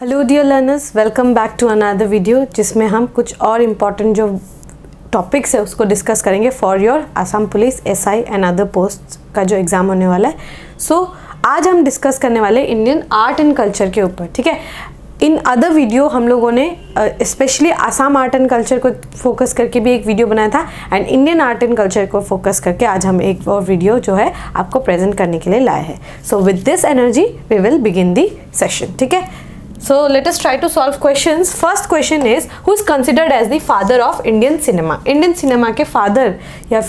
Hello dear learners, welcome back to another video जिसमें हम कुछ और इम्पॉर्टेंट जो टॉपिक्स है उसको डिस्कस करेंगे for your Assam police, SI and other post का जो एग्ज़ाम होने वाला है। सो आज हम डिस्कस करने वाले इंडियन आर्ट एंड कल्चर के ऊपर, ठीक है। इन अदर वीडियो हम लोगों ने specially Assam art and culture को फोकस करके भी एक वीडियो बनाया था and Indian art and culture को फोकस करके आज हम एक और वीडियो जो है आपको प्रेजेंट करने के लिए लाए हैं। So with this energy we will begin the session, ठीक है। So let us try to solve questions. First question is, who is considered as the father of Indian cinema? Indian cinema के father या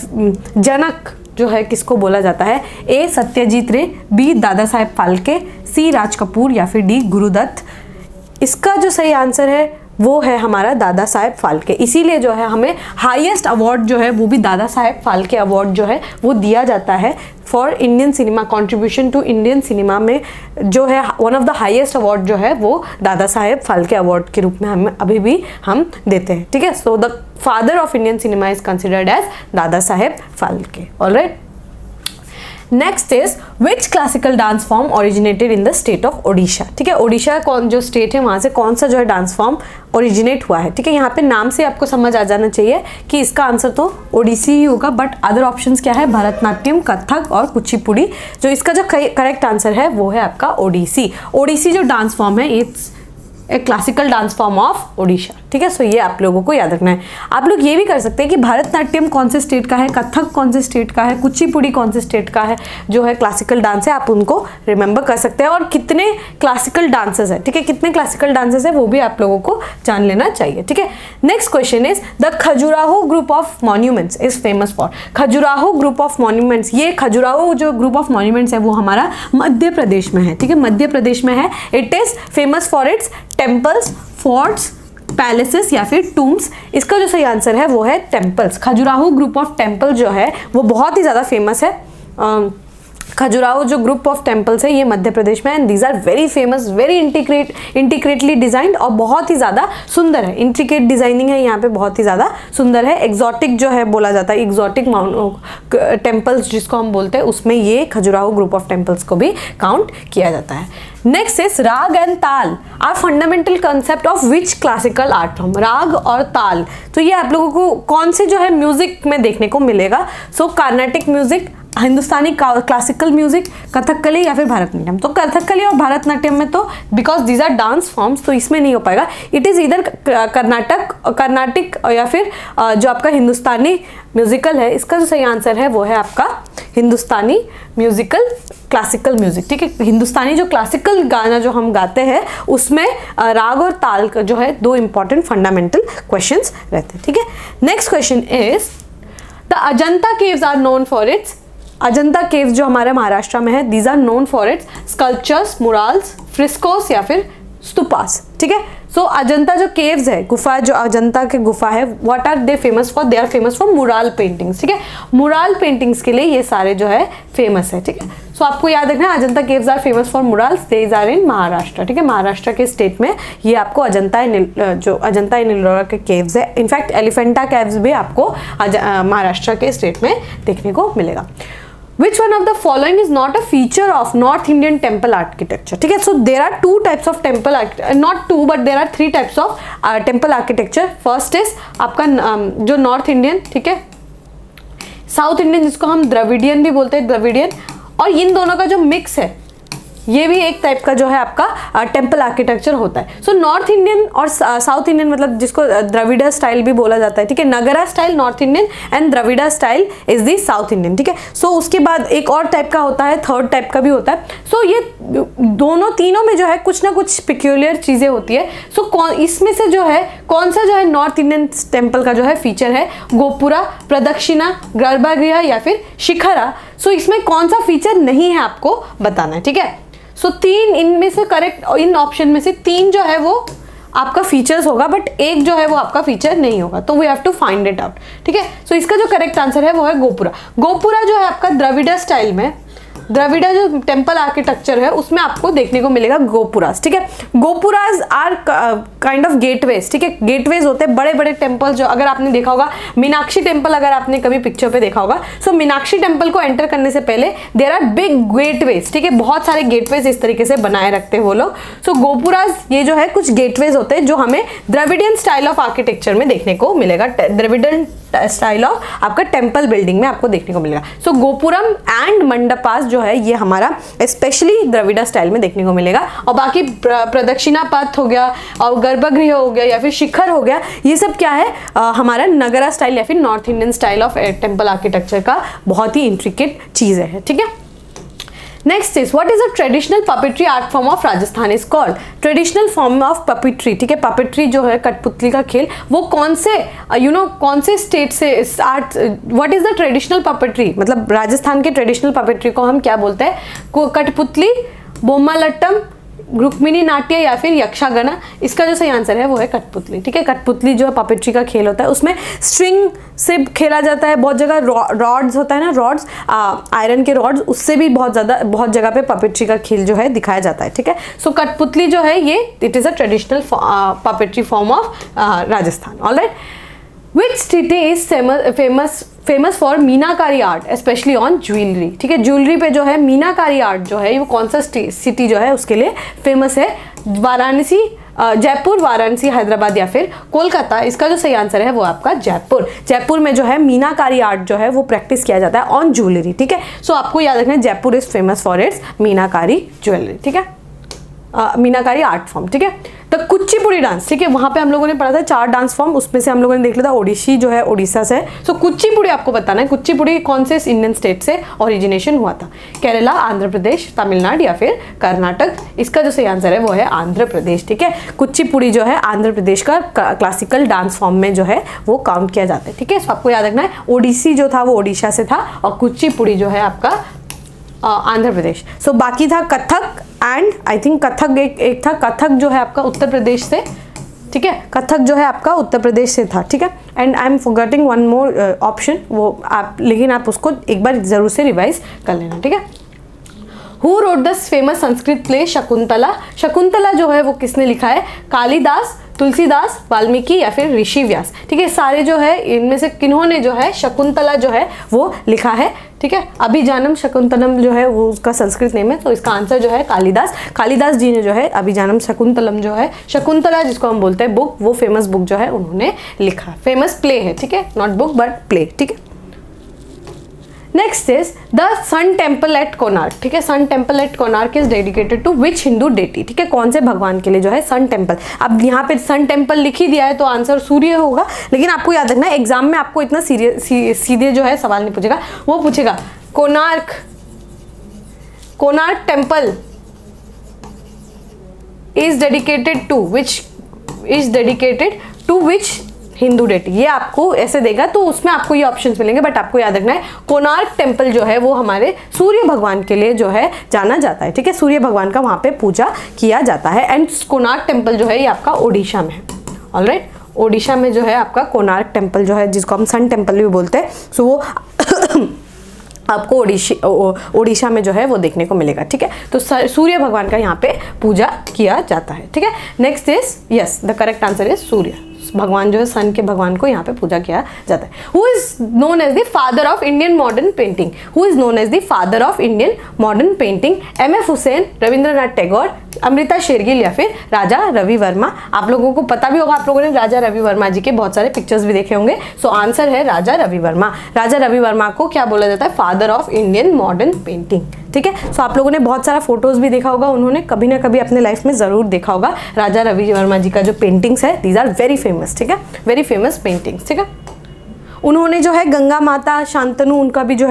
जनक जो है किसको बोला जाता है? A सत्यजीत रे, B दादा साहेब फाल्के, C राज कपूर या फिर D गुरुदत्त। इसका जो सही आंसर है वो है हमारा दादा साहेब फाल्के। इसीलिए जो है हमें हाईएस्ट अवार्ड जो है वो भी दादा साहेब फाल्के अवार्ड जो है वो दिया जाता है for Indian cinema, contribution to Indian cinema में जो है one of the highest award जो है वो दादा साहेब फाल्के अवार्ड के रूप में हम अभी भी हम देते हैं, ठीक है। So the father of Indian cinema is considered as Dada Saheb Phalke. Alright, next is which classical dance form originated in the state of Odisha, ठीक है। ओडिशा कौन जो स्टेट है वहां से कौन सा जो है डांस फॉर्म ओरिजिनेट हुआ है, ठीक है। यहाँ पे नाम से आपको समझ आ जाना चाहिए कि इसका आंसर तो ओडिसी ही होगा, बट अदर ऑप्शंस क्या है? भरतनाट्यम, कथक और कुचिपुड़ी। जो इसका जो करेक्ट आंसर है वो है आपका ओडिसी। ओडिसी जो डांस फॉर्म है it's a classical dance form of Odisha, ठीक है। सो ये आप लोगों को याद रखना है। आप लोग ये भी कर सकते हैं कि भरतनाट्यम कौन से स्टेट का है, कथक कौन से स्टेट का है, कुचिपुड़ी कौन से स्टेट का है जो है क्लासिकल डांस है, आप उनको रिमेंबर कर सकते हैं। और कितने क्लासिकल डांसेस है, ठीक है, कितने क्लासिकल डांसेस है वो भी आप लोगों को जान लेना चाहिए, ठीक है। Next question is the Khajuraho group of monuments is famous for. Khajuraho group of monuments, ये खजुराहो जो ग्रुप ऑफ मॉन्यूमेंट्स है वो हमारा मध्य प्रदेश में है, ठीक है, मध्य प्रदेश में है। It is famous for it's temples, forts, palaces या फिर टूम्स। इसका जो सही आंसर है वो है temples. Khajuraho group of temple जो है वो बहुत ही ज़्यादा फेमस है। खजुराहो जो ग्रुप ऑफ टेम्पल्स है ये मध्य प्रदेश में, and these are very famous, very intricately designed और बहुत ही ज़्यादा सुंदर है। इंट्रिकेट डिजाइनिंग है यहाँ पे, बहुत ही ज़्यादा सुंदर है। एग्जॉटिक जो है बोला जाता है, एग्जॉटिक टेम्पल्स जिसको हम बोलते हैं उसमें ये खजुराहो ग्रुप ऑफ टेम्पल्स को भी काउंट किया जाता है। Next is raga and tala are fundamental concept of which classical art form. Raga और ताल, तो ये आप लोगों को कौन से जो है म्यूजिक में देखने को मिलेगा? So Carnatic music, Hindustani classical music, Kathakali या फिर भारतनाट्यम। तो कथकली और भारतनाट्यम में तो because these are dance forms तो इसमें नहीं हो पाएगा। इट इज इधर कर्नाटिक या फिर जो आपका हिंदुस्तानी म्यूजिकल है, इसका जो सही आंसर है वो है आपका हिंदुस्तानी म्यूजिकल क्लासिकल म्यूजिक, ठीक है। हिंदुस्तानी जो क्लासिकल गाना जो हम गाते हैं उसमें राग और ताल का जो है दो इंपॉर्टेंट फंडामेंटल क्वेश्चंस रहते हैं, ठीक है। Next question is the Ajanta caves are known for its. Ajanta caves जो हमारे महाराष्ट्र में है, these are known for its sculptures, murals, frescoes या फिर स्तूपास, ठीक है। सो अजंता जो केव्स है, गुफा जो अजंता के गुफा है, what are they famous for? They are famous for mural paintings, ठीक है। मुराल पेंटिंग्स के लिए ये सारे जो है फेमस है, ठीक है। सो आपको याद रखना है Ajanta caves are famous for murals, these are in Maharashtra, ठीक है। महाराष्ट्र के स्टेट में ये आपको अजंता एल्लोरा के केव्स है। इनफैक्ट एलिफेंटा केव्स भी आपको महाराष्ट्र के स्टेट में देखने को मिलेगा। Which one of the following is not a feature of North Indian temple architecture? ठीक है, so there are two types of temple not two but there are three types of temple architecture. First is आपका जो North Indian, ठीक है, South Indian जिसको हम Dravidian भी बोलते हैं, द्रविडियन, और इन दोनों का जो मिक्स है ये भी एक टाइप का जो है आपका टेम्पल आर्किटेक्चर होता है। सो नॉर्थ इंडियन और साउथ इंडियन, मतलब जिसको द्रविड़ा स्टाइल भी बोला जाता है, ठीक है। Nagara style North Indian and Dravida style is the South Indian, ठीक है। सो उसके बाद एक और टाइप का होता है, थर्ड टाइप का भी होता है। सो ये दोनों तीनों में जो है कुछ ना कुछ पिक्यूलियर चीज़ें होती है। सो इसमें से जो है कौन सा जो है नॉर्थ इंडियन टेम्पल का जो है फीचर है? गोपुरा, प्रदक्षिणा, गर्भगृह या फिर शिखरा। सो इसमें कौन सा फीचर नहीं है आपको बताना है, ठीक है। सो तीन इनमें से करेक्ट, इन ऑप्शन में से तीन जो है वो आपका फीचर्स होगा, बट एक जो है वो आपका फीचर नहीं होगा, तो we have to find it out, ठीक है। सो इसका जो करेक्ट आंसर है वो है गोपुरा। गोपुरा जो है आपका द्रविड़ा स्टाइल में द्रविड़ा जो टेम्पल आर्किटेक्चर है उसमें आपको देखने को मिलेगा गोपुरास, ठीक है। गोपुरास आर काइंड ऑफ गेटवेज, ठीक है। गेटवेज होते हैं बड़े बड़े टेम्पल, जो अगर आपने देखा होगा मीनाक्षी टेम्पल, अगर आपने कभी पिक्चर पे देखा होगा, सो मीनाक्षी टेम्पल को एंटर करने से पहले देयर आर बिग गेटवेज, ठीक है। बहुत सारे गेटवेज इस तरीके से बनाए रखते हैं वो लोग। सो गोपुरास ये जो है कुछ गेटवेज होते हैं जो हमें द्रविडियन स्टाइल ऑफ आर्किटेक्चर में देखने को मिलेगा, द्रविडियन स्टाइल ऑफ आपका टेम्पल बिल्डिंग में आपको देखने को मिलेगा। सो गोपुरम एंड मंडपास जो है ये हमारा स्पेशली द्रविड़ा स्टाइल में देखने को मिलेगा। और बाकी प्रदक्षिणा पथ हो गया और गर्भगृह हो गया या फिर शिखर हो गया, ये सब क्या है हमारा नगरा स्टाइल या फिर north Indian style of temple architecture का बहुत ही इंट्रिकेट चीज है, ठीक है। Next is what is a traditional puppetry art form of Rajasthan is called. Traditional form of puppetry, ठीक है। पपेट्री जो है कठपुतली का खेल, वो कौन से कौन से स्टेट से art, what is the traditional puppetry, मतलब राजस्थान के ट्रेडिशनल पपेट्री को हम क्या बोलते हैं, कठपुतली, बोम्मालट्टम, रुक्मिणी नाट्य या फिर यक्षगाना। इसका जो सही आंसर है वो है कठपुतली, ठीक है। कठपुतली जो है पपेट्री का खेल होता है, उसमें स्ट्रिंग से खेला जाता है, बहुत जगह रॉड्स होता है ना, रॉड्स आयरन के रॉड्स, उससे भी बहुत जगह पे पपेट्री का खेल जो है दिखाया जाता है, ठीक है। सो कठपुतली जो है ये it is a traditional puppetry form of Rajasthan. Alright, which city is famous for meenakari art specially on jewellery, ठीक है। ज्वेलरी पे जो है मीनाकारी आर्ट जो है वो कौन सा सिटी जो है उसके लिए फेमस है, वाराणसी, जयपुर, वाराणसी, हैदराबाद या फिर कोलकाता। इसका जो सही आंसर है वो आपका जयपुर। जयपुर में जो है मीनाकारी आर्ट जो है वो प्रैक्टिस किया जाता है ऑन ज्वेलरी, ठीक है। सो आपको याद रखना है Jaipur is famous for it's meenakari jewellery, ठीक है, मीनाकारी आर्ट फॉर्म, ठीक है। द कुचिपुड़ी डांस, ठीक है, वहां पे हम लोगों ने पढ़ा था 4 डांस फॉर्म, उसमें से हम लोगों ने देख लिया था ओडिसी जो है उड़ीसा से। सो कुचिपुड़ी आपको बताना है कुचिपुड़ी कौन से इंडियन स्टेट से ओरिजिनेशन हुआ था, केरला, आंध्र प्रदेश, तमिलनाडु या फिर कर्नाटक। इसका जो सही आंसर है वो है आंध्र प्रदेश, ठीक है। कुचिपुड़ी जो है आंध्र प्रदेश का क्लासिकल डांस फॉर्म में जो है वो काउंट किया जाता है, ठीक है। सो आपको याद रखना है ओडिसी जो था वो ओडिशा से था और कुचिपुड़ी जो है आपका आंध्र प्रदेश। सो बाकी था Kathak and I think Kathak एक था, कथक जो है आपका उत्तर प्रदेश से, ठीक है। कथक जो है आपका उत्तर प्रदेश से था, ठीक है। And I am forgetting one more option, वो आप लेकिन आप उसको एक बार जरूर से रिवाइज कर लेना, ठीक है। Who wrote the famous Sanskrit play Shakuntala. Shakuntala जो है वो किसने लिखा है, कालिदास, तुलसीदास, वाल्मीकि या फिर ऋषि व्यास, ठीक है। सारे जो है इनमें से किन्होंने जो है शकुंतला जो है वो लिखा है, ठीक है। अभिजानम शकुंतलम जो है वो उसका संस्कृत नेम है, तो इसका आंसर जो है कालिदास। कालिदास जी ने जो है अभिजानम शकुंतलम जो है शकुंतला जिसको हम बोलते हैं बुक, वो फेमस बुक जो है उन्होंने लिखा, फेमस प्ले है, ठीक है, नॉट बुक बट प्ले, ठीक है। Next is the sun temple at Konark, ठीक है। Sun temple at Konark is dedicated to which Hindu deity, ठीक है। कौन से भगवान के लिए जो है सन टेम्पल। अब यहाँ पे सन टेम्पल लिख ही दिया है तो आंसर सूर्य होगा, लेकिन आपको याद रखना है एग्जाम में आपको इतना सीधे जो है सवाल नहीं पूछेगा, वो पूछेगा Konark temple is dedicated to which Hindu deity, ये आपको ऐसे देगा तो उसमें आपको ये ऑप्शंस मिलेंगे, बट आपको याद रखना है कोणार्क टेम्पल जो है वो हमारे सूर्य भगवान के लिए जो है जाना जाता है, ठीक है। सूर्य भगवान का वहां पे पूजा किया जाता है एंड कोणार्क टेम्पल जो है ये आपका ओडिशा में है। ऑलराइट, ओडिशा में जो है आपका कोणार्क टेम्पल जो है जिसको हम सन टेम्पल भी बोलते हैं, सो वो आपको ओडिशा में जो है वो देखने को मिलेगा, ठीक है। तो सूर्य भगवान का यहाँ पे पूजा किया जाता है, ठीक है। Next is yes the correct answer is Surya भगवान जो है सन के भगवान को यहाँ पे पूजा किया जाता है। Who is known as the father of Indian modern painting, who is known as the father of Indian modern painting, MF. Hussain, Rabindranath Tagore, Amrita Shergil या फिर राजा रवि वर्मा। आप लोगों को पता भी होगा, आप लोगों ने राजा रवि वर्मा जी के बहुत सारे पिक्चर्स भी देखे होंगे। सो आंसर है राजा रवि वर्मा। राजा रवि वर्मा को क्या बोला जाता है, father of Indian modern painting, ठीक है। सो आप लोगों ने बहुत सारा फोटोज भी देखा होगा, उन्होंने कभी ना कभी अपने लाइफ में जरूर देखा होगा। राजा रवि वर्मा जी का जो पेंटिंग्स है दीज आर वेरी फेमस, ठीक है, वेरी फेमस पेंटिंग्स, ठीक है। उन्होंने जो है गंगा माता, शांतनु, उनका भी जो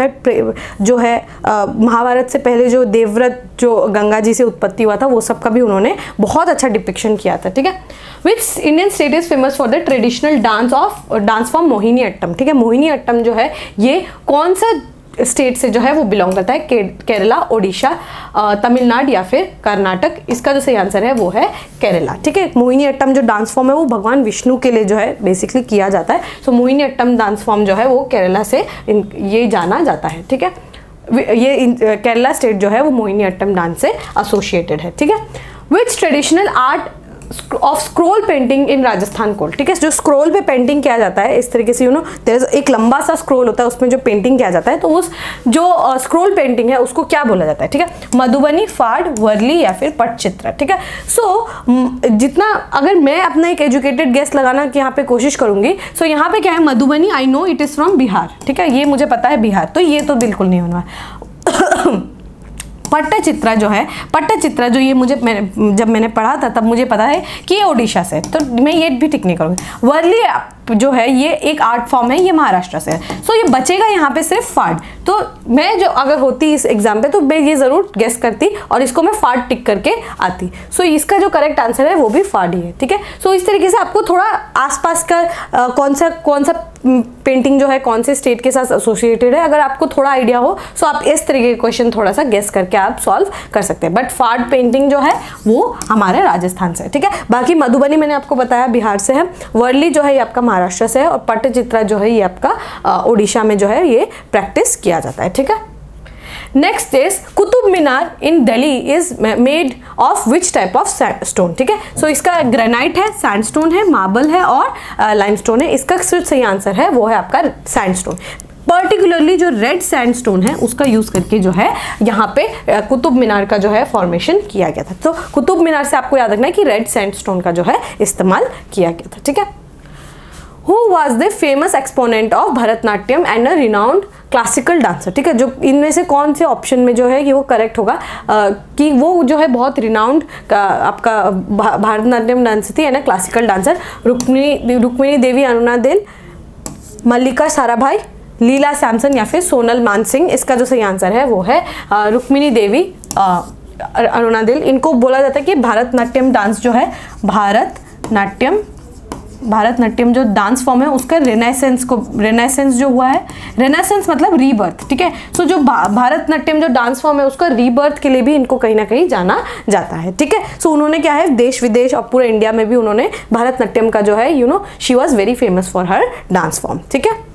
है महाभारत से पहले जो देवव्रत जो गंगा जी से उत्पत्ति हुआ था वो सब का भी उन्होंने बहुत अच्छा डिपिक्शन किया था, ठीक है। Which Indian state is famous for the traditional dance form Mohiniyattam, ठीक है। मोहिनी अट्टम जो है ये कौन सा स्टेट से जो है वो बिलोंग करता है, केरला, ओडिशा, तमिलनाडु या फिर कर्नाटक। इसका जो सही आंसर है वो है केरला, ठीक है। मोहिनी अट्टम जो डांस फॉर्म है वो भगवान विष्णु के लिए जो है बेसिकली किया जाता है। सो मोहिनी अट्टम डांस फॉर्म जो है वो केरला से ये जाना जाता है, ठीक है। ये केरला स्टेट जो है वो मोहिनीअट्टम डांस से एसोसिएटेड है, ठीक है। Which traditional art of scroll painting in Rajasthan called, ठीक है, जो स्क्रोल पे पेंटिंग किया जाता है इस तरीके से, यू नो एक लंबा सा स्क्रोल होता है, उसमें जो पेंटिंग किया जाता है, तो उस जो स्क्रोल पेंटिंग है उसको क्या बोला जाता है, ठीक है, मधुबनी, फाड़, वर्ली या फिर पटचित्र, ठीक है। सो जितना अगर मैं अपना एक एजुकेटेड गेस लगाना कि यहाँ पे कोशिश करूंगी, सो यहाँ पे क्या है, Madhubani, I know it is from Bihar, ठीक है, ये मुझे पता है बिहार, तो ये तो बिल्कुल नहीं होना। पट्टचित्रा जो है, पट्टचित्रा जो ये जब मैंने पढ़ा था तब मुझे पता है कि ये ओडिशा से, तो मैं ये भी टिक नहीं करूँगी। वर्ली जो है ये एक आर्ट फॉर्म है, ये महाराष्ट्र से है। सो ये बचेगा यहाँ पे सिर्फ फाड़, तो मैं जो अगर होती इस एग्जाम पे तो मैं ये जरूर गेस करती और इसको मैं फाड़ टिक करके आती। सो इसका जो करेक्ट आंसर है वो भी फाड़ ही है, ठीक है। सो इस तरीके से आपको थोड़ा आसपास का कौन सा पेंटिंग जो है कौन से स्टेट के साथ एसोसिएटेड है, अगर आपको थोड़ा आइडिया हो सो आप इस तरीके के क्वेश्चन थोड़ा सा गेस करके आप सॉल्व कर सकते हैं। बट फाड़ पेंटिंग जो है वो हमारे राजस्थान से है, ठीक है। बाकी मधुबनी मैंने आपको बताया बिहार से है, वर्ली जो है ये आपका महाराष्ट्र से है, और पट्टचित्रा जो है ये आपका ओडिशा में जो है ये प्रैक्टिस किया जाता है, ठीक है। Next is Qutub Minar in Delhi is made of which type of stone, ठीक है। सो इसका ग्रेनाइट है, सैंडस्टोन है, मार्बल है और लाइमस्टोन है। इसका सिर्फ सही आंसर है वो है आपका सैंडस्टोन। पर्टिकुलरली जो रेड सैंडस्टोन है उसका यूज करके जो है यहाँ पे कुतुब मीनार का जो है फॉर्मेशन किया गया था। तो कुतुब मीनार से आपको याद रखना है कि रेड सैंडस्टोन का जो है इस्तेमाल किया गया था, ठीक है। Who was the famous exponent of Bharatanatyam and a renowned classical dancer, ठीक है। जो इनमें से कौन से ऑप्शन में जो है कि वो करेक्ट होगा कि वो जो है बहुत रिनाउंड आपका भरतनाट्यम डांसर थी, है ना, क्लासिकल डांसर, रुक्मिणी देवी, अरुणा देल, मल्लिका साराभाई, लीला सैमसन या फिर सोनल मानसिंह। इसका जो सही आंसर है वो है रुक्मिणी देवी, अरुणा देल। इनको बोला जाता है कि भरतनाट्यम डांस जो है, भारतनाट्यम जो डांस फॉर्म है उसका रेनेसेंस जो हुआ है, रेनेसेंस मतलब रीबर्थ, ठीक है। सो जो भारतनाट्यम जो डांस फॉर्म है उसका रीबर्थ के लिए भी इनको कहीं ना कहीं जाना जाता है, ठीक है। सो उन्होंने क्या है, देश विदेश और पूरे इंडिया में भी उन्होंने भारतनाट्यम का जो है, you know, she was very famous for her dance form, ठीक है।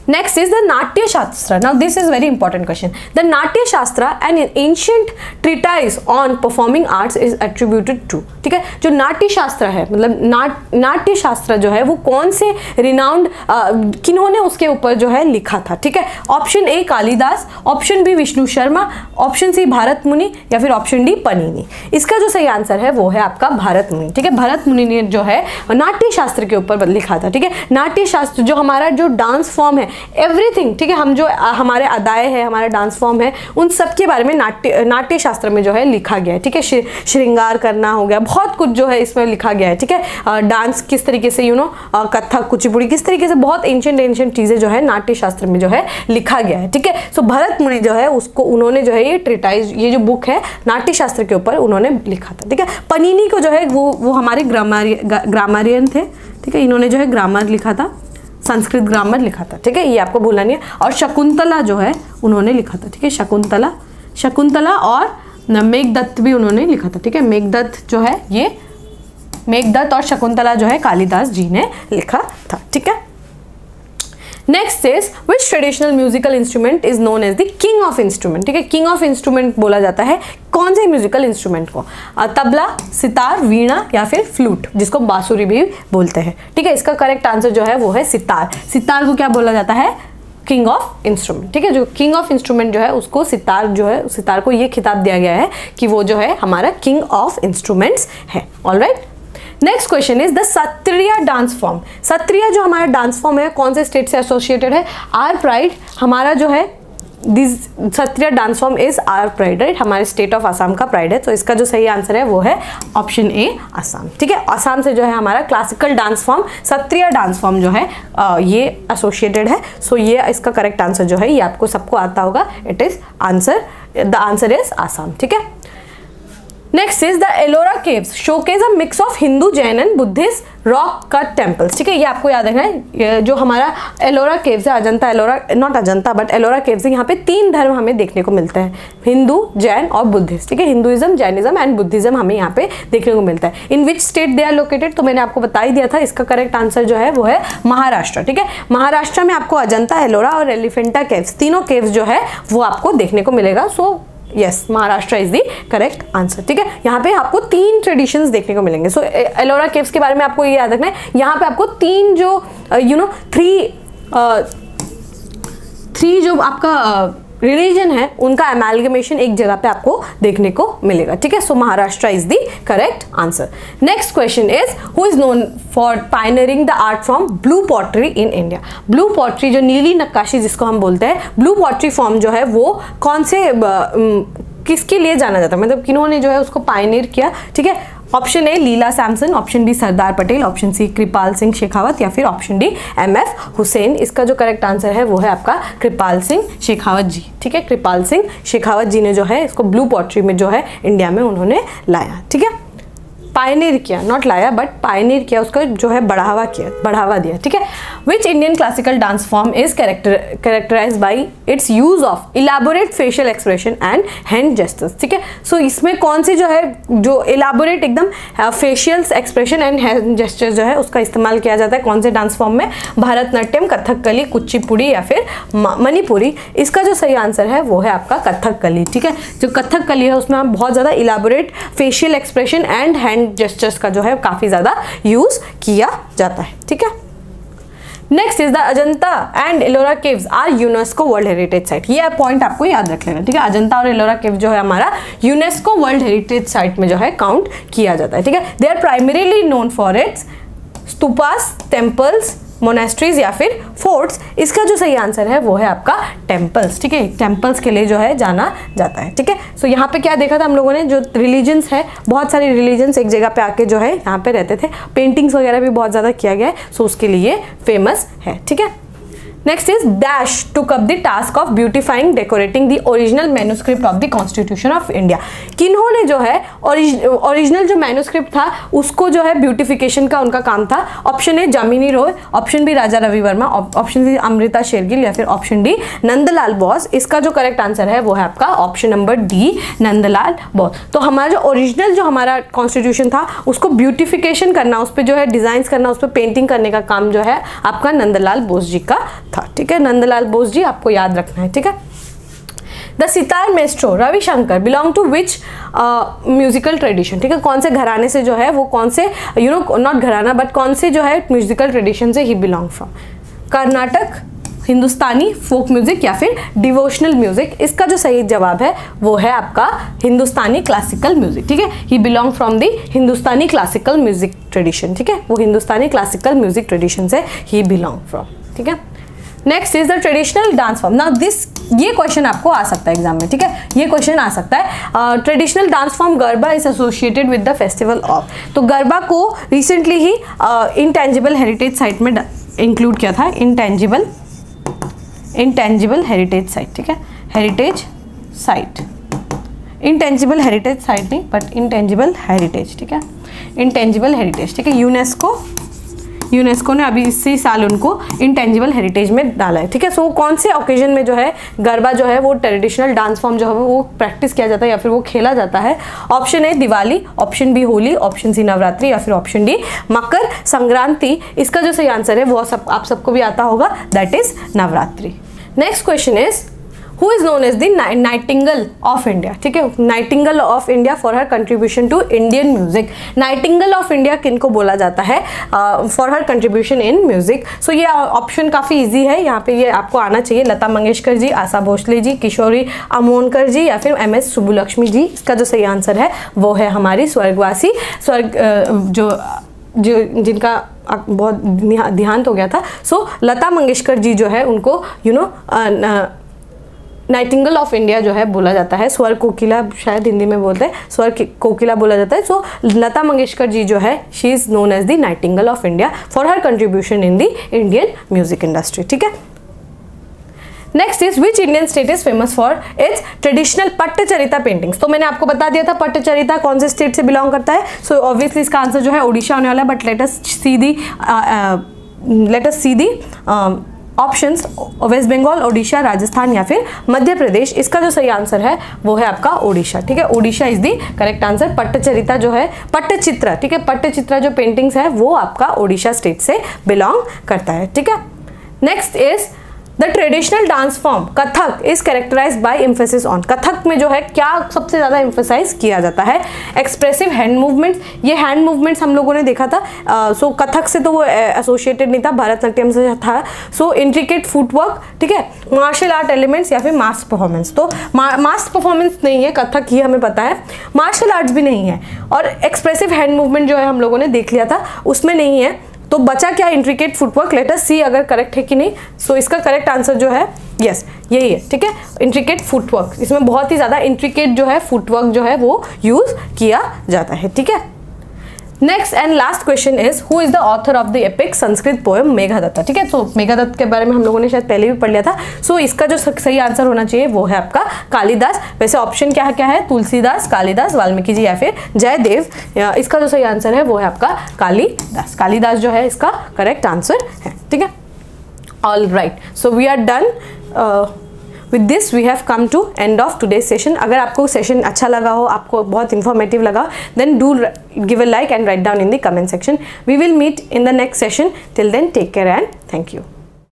Next is the Natya Shastra. Now this is very important question. The Natya Shastra, an ancient treatise on performing arts, is attributed to, ठीक है। जो नाट्य शास्त्र है, मतलब नाट्य शास्त्र जो है वो कौन से रिनाउंड किन्होंने उसके ऊपर जो है लिखा था, ठीक है। Option A Kalidas, option B Vishnu Sharma, option C Bharat Muni या फिर ऑप्शन डी पनीनी। इसका जो सही आंसर है वो है आपका भारत मुनि, ठीक है। भारत मुनि ने जो है नाट्य शास्त्र के ऊपर लिखा था, ठीक है। नाट्य शास्त्र जो हमारा जो डांस फॉर्म है, एवरीथिंग, ठीक है, हम जो हमारे अदाएं हैं, हमारा डांस फॉर्म है, उन सब के बारे में नाट्य शास्त्र में जो है लिखा गया है, ठीक है। श्रृंगार करना हो गया, बहुत कुछ जो है इसमें लिखा गया है, ठीक है। डांस किस तरीके से, यू नो, कथक, कुचिपुड़ी, किस तरीके से बहुत एंशिएंट चीजें जो है नाट्य शास्त्र में जो है लिखा गया है, ठीक है। सो भरत मुनि जो है उसको उन्होंने जो है ये ट्रिटाइज, ये जो बुक है नाट्य शास्त्र के ऊपर उन्होंने लिखा था, ठीक है। पनीनी को जो है वो हमारे ग्रामरियन थे, ठीक है। इन्होंने जो है ग्रामर लिखा था, संस्कृत ग्रामर लिखा था, ठीक है, ये आपको भूलना नहीं है। और शकुंतला जो है उन्होंने लिखा था, ठीक है, शकुंतला और मेघदत्त भी उन्होंने लिखा था, ठीक है। मेघदत्त जो है ये मेघदत्त और शकुंतला जो है कालिदास जी ने लिखा था, ठीक है। Next is which traditional musical instrument is known as the king of instrument, ठीक है। किंग ऑफ इंस्ट्रूमेंट बोला जाता है कौन से म्यूजिकल इंस्ट्रूमेंट को, तबला, सितार, वीणा या फिर फ्लूट, जिसको बांसुरी भी बोलते हैं, ठीक है। इसका करेक्ट आंसर जो है वो है सितार। सितार को क्या बोला जाता है, किंग ऑफ इंस्ट्रूमेंट, ठीक है। जो किंग ऑफ इंस्ट्रूमेंट जो है उसको सितार जो है, सितार को ये खिताब दिया गया है कि वो जो है हमारा किंग ऑफ इंस्ट्रूमेंट्स है। Alright, next question is the Sattriya dance form. Sattriya जो हमारा डांस फॉर्म है कौन से स्टेट से एसोसिएटेड है, आर प्राइड, हमारा जो है this Sattriya dance form is our pride, right, हमारे स्टेट ऑफ असम का प्राइड है। तो इसका जो सही आंसर है वो है ऑप्शन ए असम, ठीक है। असम से जो है हमारा classical dance form Sattriya dance form जो है ये एसोसिएटेड है। सो ये इसका करेक्ट आंसर जो है ये आपको सबको आता होगा, it is answer, the answer is Assam, ठीक है। Next is the Ellora caves showcase a mix of Hindu, Jain and Buddhist rock cut temples. ठीक है, ये आपको याद रखना है। जो हमारा एलोरा केव्स है, Ajanta Ellora, not Ajanta but Ellora caves है, यहाँ पे 3 धर्म हमें देखने को मिलते हैं, हिंदू, जैन और बुद्धिस्ट। ठीक है, हिंदुइज्म, जैनिज्म एंड बुद्धिज्म हमें यहाँ पे देखने को मिलता है। In which state they are located, तो मैंने आपको बता ही दिया था, इसका करेक्ट आंसर जो है वो है महाराष्ट्र। ठीक है, महाराष्ट्र में आपको अजंता, एलोरा और एलिफेंटा केव्स, तीनों केव्स जो है वो आपको देखने को मिलेगा। So yes, Maharashtra is the correct answer. ठीक है, यहाँ पे आपको 3 ट्रेडिशंस देखने को मिलेंगे। सो एलोरा केव्स के बारे में आपको ये याद रखना है, यहाँ पे आपको 3 जो थ्री जो आपका रिलीजन है उनका अमेलगमेशन एक जगह पे आपको देखने को मिलेगा। ठीक है, so Maharashtra is the correct answer. Next question is who is known for pioneering the art form blue pottery in India. Blue pottery, जो नीली नक्काशी जिसको हम बोलते हैं, ब्लू पॉटरी फॉर्म जो है वो कौन से किसके लिए जाना जाता है, मतलब किन्होंने जो है उसको पायनियर किया। ठीक है, option A Leela Samson, option B Sardar Patel, option C Kripal Singh Shekhawat या फिर ऑप्शन डी MF हुसैन। इसका जो करेक्ट आंसर है वो है आपका कृपाल सिंह शेखावत जी। ठीक है, कृपाल सिंह शेखावत जी ने जो है इसको ब्लू पॉटरी में जो है इंडिया में उन्होंने लाया। ठीक है, पायनियर किया, नॉट लाया बट पायनियर किया, उसका जो है बढ़ावा दिया। ठीक है, which Indian classical dance form is characterised by its use of elaborate facial expression and hand gestures. ठीक है, सो इसमें कौन सी जो है जो इलाबोरेट एकदम facial expression and hand gestures जो है उसका इस्तेमाल किया जाता है, कौन से डांस फॉर्म में, भरतनाट्यम, कथकली, कुचिपुड़ी या फिर मणिपुरी। इसका जो सही आंसर है वो है आपका कथकली। ठीक है, जो कथकली है उसमें हम बहुत ज़्यादा elaborate facial expression and hand gestures का जो है काफी ज्यादा यूज किया जाता है। ठीक है, next is the Ajanta and Ellora caves are UNESCO world heritage site. ये पॉइंट आपको याद रख लेना। ठीक है, अजंता और एलोरा केव जो है हमारा यूनेस्को वर्ल्ड हेरिटेज साइट में जो है काउंट किया जाता है। ठीक है, they are primarily known for its stupas, temples, monasteries या फिर फोर्ट्स। इसका जो सही आंसर है वो है आपका टेम्पल्स। ठीक है, टेम्पल्स के लिए जो है जाना जाता है। ठीक है, सो यहाँ पे क्या देखा था हम लोगों ने, जो रिलीजन्स है, बहुत सारे रिलीजन्स एक जगह पे आके जो है यहाँ पे रहते थे, पेंटिंग्स वगैरह भी बहुत ज़्यादा किया गया है, सो उसके लिए फेमस है। ठीक है, next is dash took up the task of beautifying decorating the original manuscript of the constitution of India. किन्होंने जो है ओरिजिनल जो मैन्युस्क्रिप्ट था उसको जो है ब्यूटिफिकेशन का उनका काम था। Option A Jamini Roy, option B Raja Ravi Varma, option C Amrita Shergil या फिर ऑप्शन डी नंदलाल बोस। इसका जो करेक्ट आंसर है वो है आपका option number D Nandlal Bose. तो हमारा जो ओरिजिनल जो हमारा कॉन्स्टिट्यूशन था उसको ब्यूटिफिकेशन करना, उस पर जो है डिजाइंस करना, उस पर पेंटिंग करने का काम जो है आपका नंदलाल बोस जी का था। ठीक है, नंदलाल बोस जी आपको याद रखना है। ठीक है, the sitar maestro Ravi Shankar belong to which musical tradition. ठीक है, कौन से घराने से जो है वो, कौन से नॉट घराना बट कौन से जो है म्यूजिकल ट्रेडिशन से ही belong from, Carnatic, Hindustani folk music या फिर डिवोशनल म्यूजिक। इसका जो सही जवाब है वो है आपका हिंदुस्तानी क्लासिकल म्यूजिक। ठीक है, he belong from the Hindustani classical music tradition. ठीक है, वो हिंदुस्तानी क्लासिकल म्यूजिक ट्रेडिशन से ही बिलोंग फ्रॉम। ठीक है, next is the traditional dance form. Now ये क्वेश्चन आपको आ सकता है एग्जाम में। ठीक है, ये क्वेश्चन आ सकता है। Traditional dance form garba is associated with the festival of. तो गरबा को रिसेंटली ही इंटेंजिबल हेरिटेज साइट में इंक्लूड किया था, इंटेंजिबल हेरिटेज साइट। ठीक है, heritage site, intangible heritage site नहीं बट इंटेंजिबल हेरिटेज। ठीक है, इंटेंजिबल हेरिटेज। ठीक है, यूनेस्को ने अभी इसी साल उनको इंटेंजिबल हेरिटेज में डाला है। ठीक है, सो कौन से ओकेजन में जो है गरबा जो है वो ट्रेडिशनल डांस फॉर्म जो है वो प्रैक्टिस किया जाता है या फिर वो खेला जाता है। Option A Diwali, option B Holi, option C Navratri या फिर ऑप्शन डी मकर संक्रांति। इसका जो सही आंसर है वो आप सबको भी आता होगा, that is Navratri. Next question is who is known as the nightingale of India. ठीक है, nightingale of India for her contribution to Indian music. Nightingale of India किनको बोला जाता है for her contribution in music. So ये option काफ़ी easy है, यहाँ पे ये आपको आना चाहिए, लता मंगेशकर जी, आशा भोसले जी, किशोरी अमोनकर जी या फिर MS सुब्बुलक्ष्मी जी। इसका जो सही आंसर है वो है हमारी स्वर्गवासी जो जिनका बहुत देहांत हो गया था। सो लता मंगेशकर जी जो है उनको नाइटिंगेल ऑफ इंडिया जो है बोला जाता है, स्वर कोकिला शायद हिंदी में बोलते हैं, स्वर कोकिला बोला जाता है। सो लता मंगेशकर जी जो है she is known as the nightingale of India for her contribution in the Indian music industry. ठीक है, next is which Indian state is famous for its traditional Pattachitra paintings. तो मैंने आपको बता दिया था पट्टचरिता कौन से स्टेट से बिलोंग करता है। सो ऑब्वियसली इसका आंसर जो है उड़ीसा होने वाला है, but let us see the options, West Bengal, Odisha, Rajasthan या फिर मध्य प्रदेश। इसका जो सही आंसर है वो है आपका ओडिशा, ठीक है। Odisha is the correct answer. Pattachitra जो है, पट्टचित्र, ठीक है, पट्टचित्र जो पेंटिंग्स है वो आपका ओडिशा स्टेट से बिलोंग करता है, ठीक है। Next is the traditional dance form Kathak is characterised by emphasis on. Kathak में जो है क्या सबसे ज्यादा एम्फेसाइज किया जाता है? Expressive hand movements. ये हैंड मूवमेंट्स हम लोगों ने देखा था, सो कथक से तो वो एसोसिएटेड नहीं था, भरतनाट्यम से था। सो इंट्रिकेट फुटवर्क, ठीक है, मार्शल आर्ट एलिमेंट्स या फिर मास परफॉर्मेंस। तो मास परफॉर्मेंस नहीं है कथक, ये हमें पता है। मार्शल आर्ट्स भी नहीं है, और एक्सप्रेसिव हैंड मूवमेंट जो है हम लोगों ने देख लिया था, उसमें नहीं है। तो बचा क्या? Intricate footwork. लेट अस सी अगर करेक्ट है कि नहीं। सो इसका करेक्ट आंसर जो है यस यही है, ठीक है, इंट्रिकेट फुटवर्क। इसमें बहुत ही ज्यादा इंट्रिकेट जो है फुटवर्क जो है वो यूज किया जाता है, ठीक है। Next and last question is who is the author of the epic Sanskrit poem Meghaduta, ठीक है। तो मेघदत्त के बारे में हम लोगों ने शायद पहले भी पढ़ लिया था। सो इसका जो सही आंसर होना चाहिए वो है आपका कालिदास। वैसे ऑप्शन क्या है? तुलसीदास, कालिदास, वाल्मीकि जी या फिर जयदेव। इसका जो सही आंसर है वो है आपका कालिदास। कालिदास जो है इसका करेक्ट आंसर है, ठीक है। All right, so we are done. With this we have come to end of today's session. अगर आपको सेशन अच्छा लगा हो, आपको बहुत informative लगा, then do give a like and write down in the comment section. We will meet in the next session. Till then, take care and thank you.